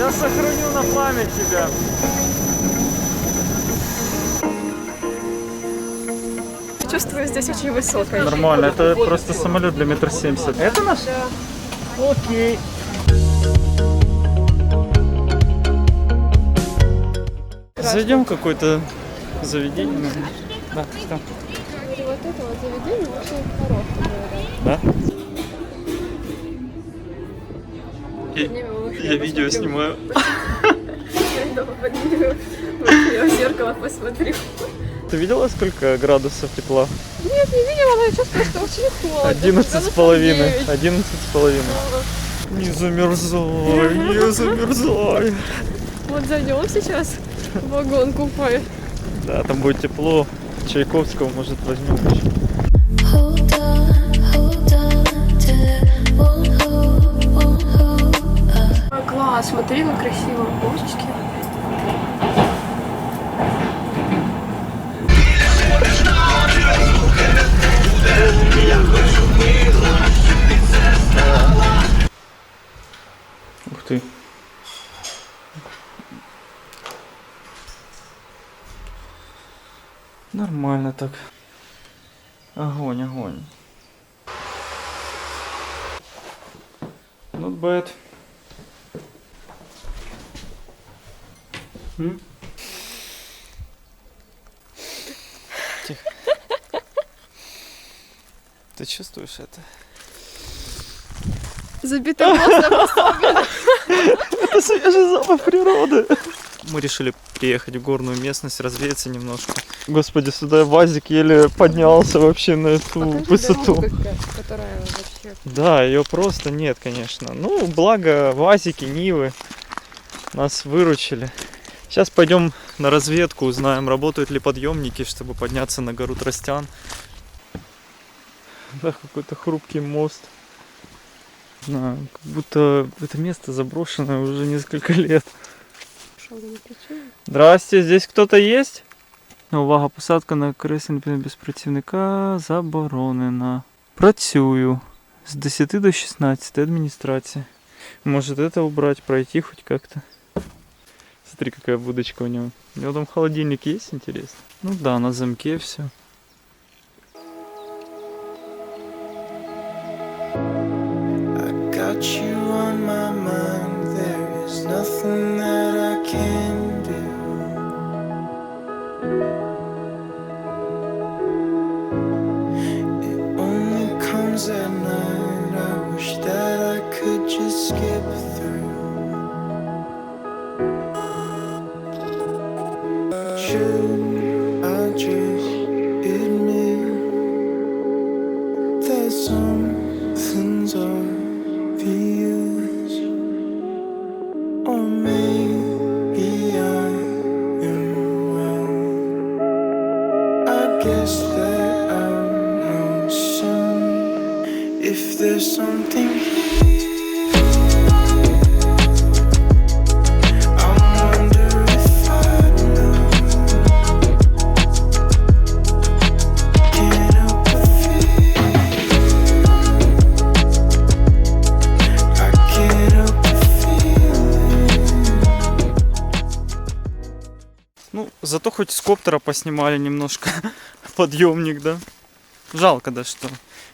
Я сохраню на память тебя. Чувствую здесь очень высокое. Нормально, это просто самолет для 1,70 м. Это наш? Да. Окей. Зайдем в какое-то заведение, наверное. Да, что? Вот это вот заведение очень хорошее. Да? Я видео снимаю. Я в зеркало посмотрю. Ты видела, сколько градусов тепла? Нет, не видела, но я чувствую, что очень холодно. 11,5. 11,5. Не замерзай, не замерзай. Вот зайдем сейчас в вагон купе. Да, там будет тепло. Чайковского, может, возьмем еще. Класс, смотри, как красиво. Божечки. Ух ты. Нормально так. Огонь, огонь. Not bad. Тихо. Ты чувствуешь это? Забитый воздух. Это свежий запах природы. Мы решили приехать в горную местность, развеяться немножко. Господи, сюда ВАЗик еле поднялся вообще на эту высоту. Которая вообще... Да, ее просто нет, конечно. Ну, благо ВАЗики, Нивы нас выручили. Сейчас пойдем на разведку, узнаем, работают ли подъемники, чтобы подняться на гору Тростян. Да, какой-то хрупкий мост. Не знаю, как будто это место заброшенное уже несколько лет. Здрасте, здесь кто-то есть? Увага, посадка на креслі без працівника заборонена. Працюю. С 10 до 16 администрация. Может это убрать, пройти хоть как-то. Смотри, какая будочка у него. У него там холодильник есть, интересно? Ну да, на замке все. Got you on my mind, there is nothing that I can do. It only comes at night, I wish that I could just skip through. Should I just admit that some things are obvious, or maybe I am wrong. I guess that I'll know soon if there's something here. I wonder if I know. Can't help but feel. Ну, зато хоть с коптера поснимали немножко подъемник, да? Жалко, да, что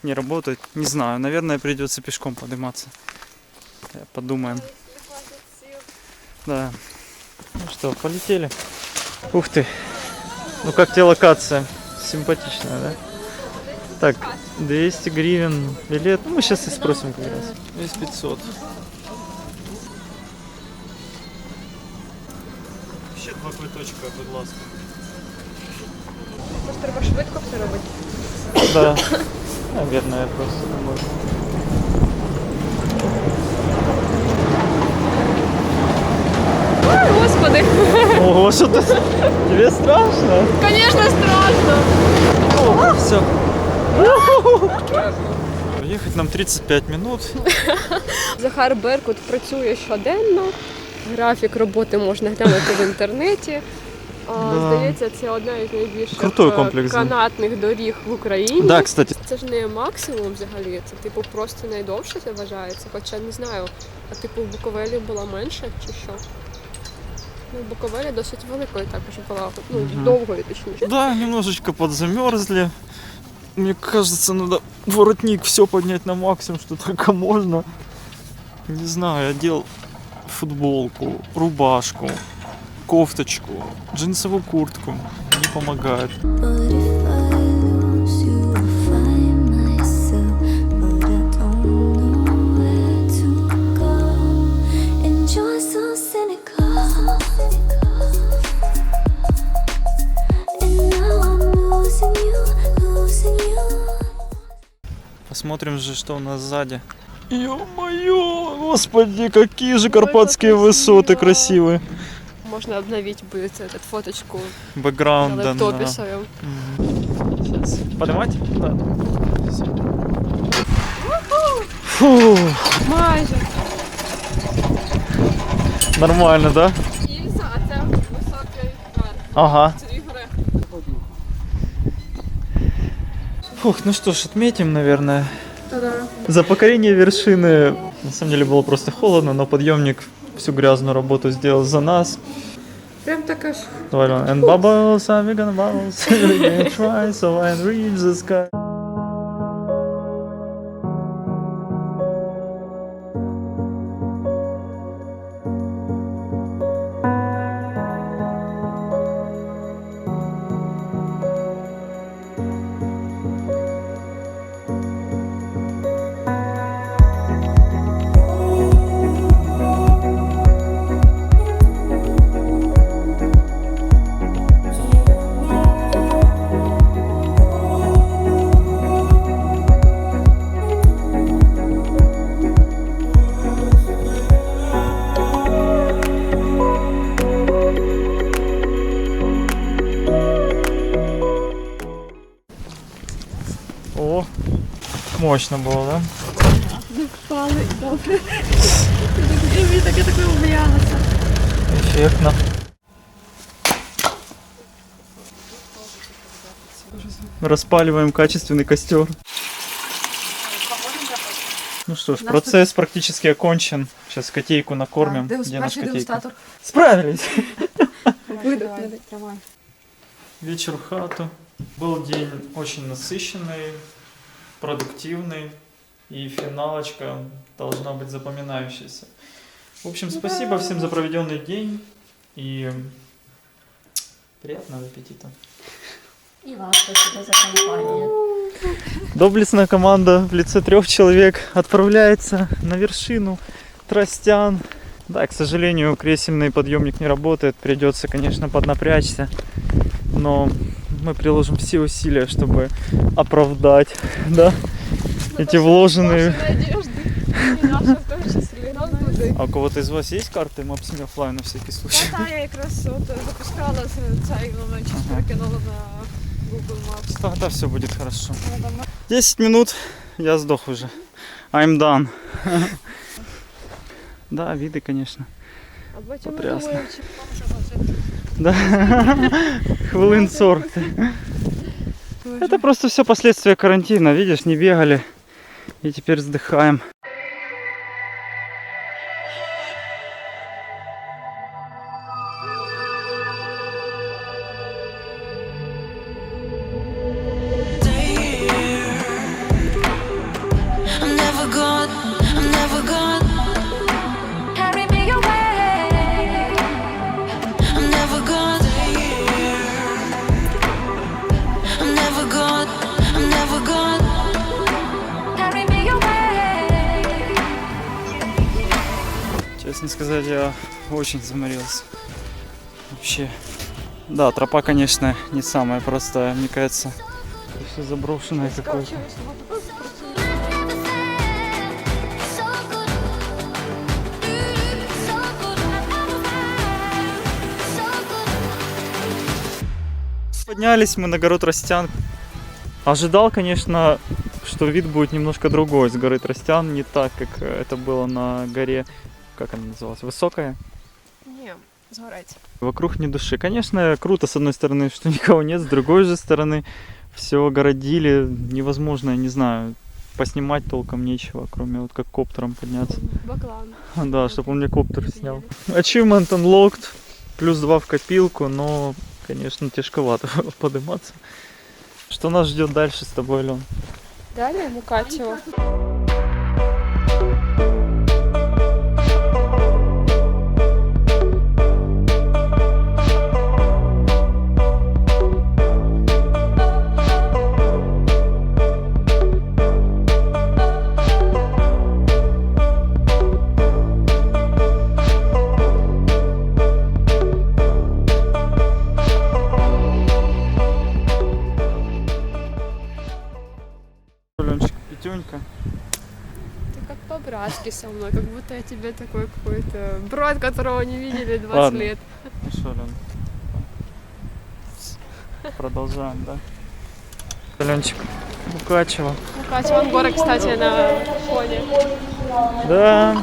не работает. Не знаю, наверное, придется пешком подниматься. Подумаем. Да. Ну что, полетели. Ух ты. Ну как тебе локация? Симпатичная, да? Так, 200 гривен билет. Ну, мы сейчас и спросим как раз. Весь 500. Ще 2 квиточка, будь ласка. Просто треба швидко все робити. Да. Наверное, просто не можу. Ой, господи. Ого, что ты? Тебе страшно? Конечно, страшно. О, все. Ехать нам 35 минут. Захар Беркут працює щоденно. Графік роботи можна глянути в інтернеті. Да. Здається, це одна із найбільших Крутой комплекс. канатних доріг в Україні. Да, кстати. Це ж не максимум взагалі, це типу просто найдовше це вважається. Хоча не знаю, а типу в Буковелі була менше чи що? Ну, в Буковелі досить великою також була, Мгм. довгою точніше. Да, немножечко подзамерзли. Мне кажется, надо воротник все поднять на максимум, что только можно. Не знаю, одел футболку, рубашку, кофточку, джинсовую куртку. Не помогает. But if I lose you, I'll find myself. But I don't know where to go. And you're so cynical. And now I'm losing you, losing you. Посмотрим же, что у нас сзади. Ё-моё, господи, какие же карпатские высоты красивые. Можна обновити буде цю фоточку Бэкграунд, на да. лептопі своєму. Сейчас. Поднимать? Да. Фу, Майже. нормально, да? Ільза, а це високий верх. Ага. Це ігри. Фух, ну что ж, отметим, наверное. Та-да. За покорение вершины, на самом деле, было просто холодно, но подъемник всю грязную работу сделал за нас. Прям така ж. Давай, Лен. And bubbles, are we gonna bubbles? We can try, so I reach the sky. О, мощно было, да? Впали, добре. Я таке боялася. Эффектно. Распаливаем качественный костер. Ну что ж, процесс практически окончен. Сейчас котейку накормим. Где наш котейка? Справились! Вечер в хату. Был день очень насыщенный, продуктивный. И финалочка должна быть запоминающейся. В общем, спасибо всем за проведенный день. И приятного аппетита. И вам спасибо за компанию. Доблестная команда в лице 3 человек отправляется на вершину Тростян. Да, к сожалению, кресельный подъемник не работает. Придется, конечно, поднапрячься. Но мы приложим все усилия, чтобы оправдать, да, эти вложенные... Наша в тому числі. Нам буде. А у кого-то из вас есть карты Maps.me оффлайн на всякий случай? Та я якраз от запускала цей момент, що перекинула на Google Maps. Да, все будет хорошо. 10 минут, я сдох уже. I'm done. Да, виды, конечно. А потім ми Потрясно. думаємо, чи Да. Хвилин 40. Это просто все последствия карантина. Видишь, не бегали. И теперь вздыхаем. I'm never gone, I'm never gone. Carry me away. I'm never gone. I'm never gone, I'm never gone. Carry me away. Честно сказать, я очень заморился. Вообще. Да, тропа, конечно, не самая простая. Мне кажется, все заброшенное какое-то. So good. So good. So good. Поднялись мы на гору Тростян. Ожидал, конечно, что вид будет немножко другой с горы Тростян. Не так, как это было на горе, как она называлась, Высокая? Ні, згореться. Вокруг ни души. Конечно, круто, с одной стороны, что никого нет, с другой же стороны, все огородили. Невозможно, я не знаю, поснимать толком нечего, кроме вот как коптером подняться. Баклан. Да, чтобы он мне коптер снял. Achievement unlocked, плюс 2 в копилку, но, конечно, тяжковато подниматься. Что нас ждет дальше с тобой, Ален? Далі Мукачево. Аленчик, пятюнька. Ты как по-братски со мной, как будто я тебе такой какой-то брат, которого не видели 20 Ладно. лет. Ну что, Ален? Продолжаем, да? Аленчик, Мукачево. Мукачево, вон горы, кстати, на фоне. Да.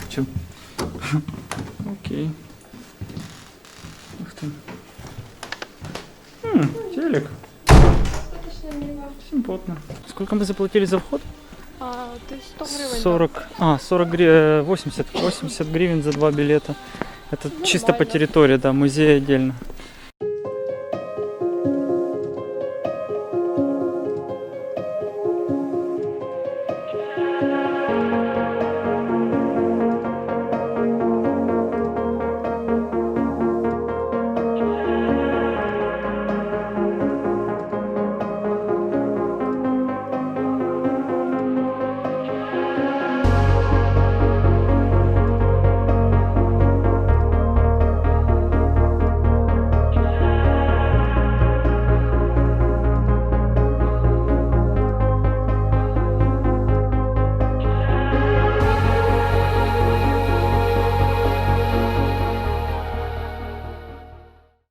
Чё? Окей. Ух ты. Телек. Симпотно. Сколько мы заплатили за вход? Ты 100 гривен. 40 гривен, 80 гривен за 2 билета. Это чисто по территории, да, музей отдельно.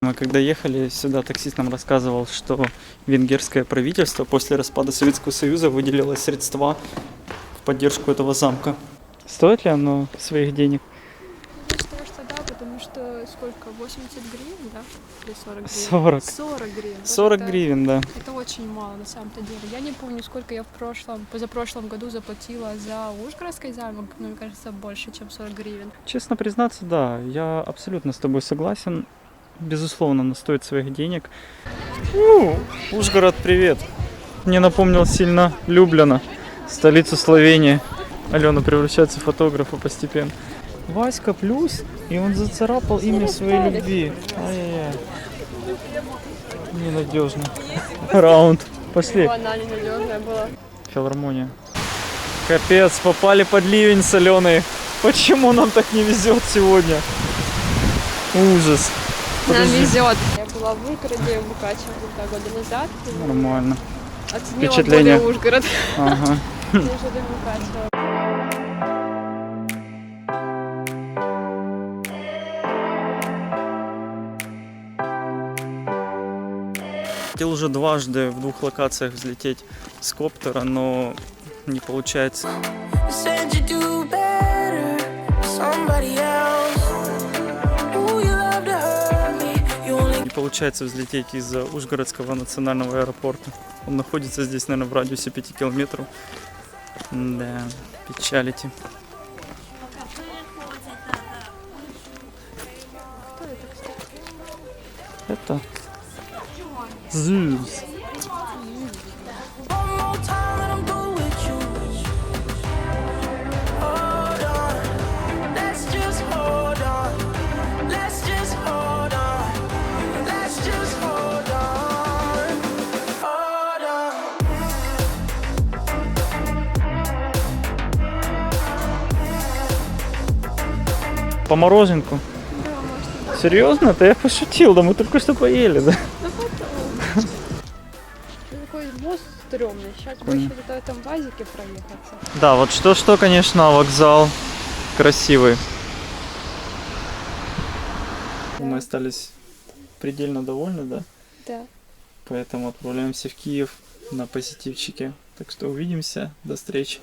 Мы когда ехали сюда, таксист нам рассказывал, что венгерское правительство после распада Советского Союза выделило средства в поддержку этого замка. Стоит ли оно своих денег? Потому что да, потому что сколько? 80 гривен, да? Или 40 гривен? 40. 40 гривен. Вот 40 это- гривен, да. Это очень мало на самом-то деле. Я не помню, сколько я позапрошлом году заплатила за Ужгородский замок, но мне кажется, больше, чем 40 гривен. Честно признаться, да, я абсолютно с тобой согласен. Безусловно, она стоит своих денег. Ужгород, привет. Мне напомнил сильно Любляна, столицу Словении. Алена превращается в фотографа постепенно. Васька плюс, и он зацарапал имя своей любви. Ай-яй-яй. Ненадежно. Раунд. Пошли. Она ненадежная была. Филармония. Капец, попали под ливень соленый. Почему нам так не везет сегодня? Ужас. Нам Подожди. везет. Я была в Ужгороде, в Мукачево 2 года назад. и Нормально. Оценила Впечатление. более Ужгород, Ага. нежели Мукачево. Хотел уже дважды в 2 локациях взлететь с коптера, но не получается. You said you do better with somebody else. Ooh, you love to hurt me. You only Не получается взлететь из Ужгородского национального аэропорта. Он находится здесь, наверное, в радиусе 5 километров. Да, печалите. Кто это, кстати? Это Зюз. one more time and I'm go with you. Hold on, let's just hold on. Let's just hold on. Let's just hold on. Hold on. По мороженку? Да, может, Серьезно? Да я пошутил, да мы только что поели, да? это такой мост стрёмный. Сейчас бы еще до этом вазике проехаться. Да, вот что, конечно, вокзал красивый. Мы остались предельно довольны, да? Да. Поэтому отправляемся в Киев на позитивчике. Так что увидимся. До встречи.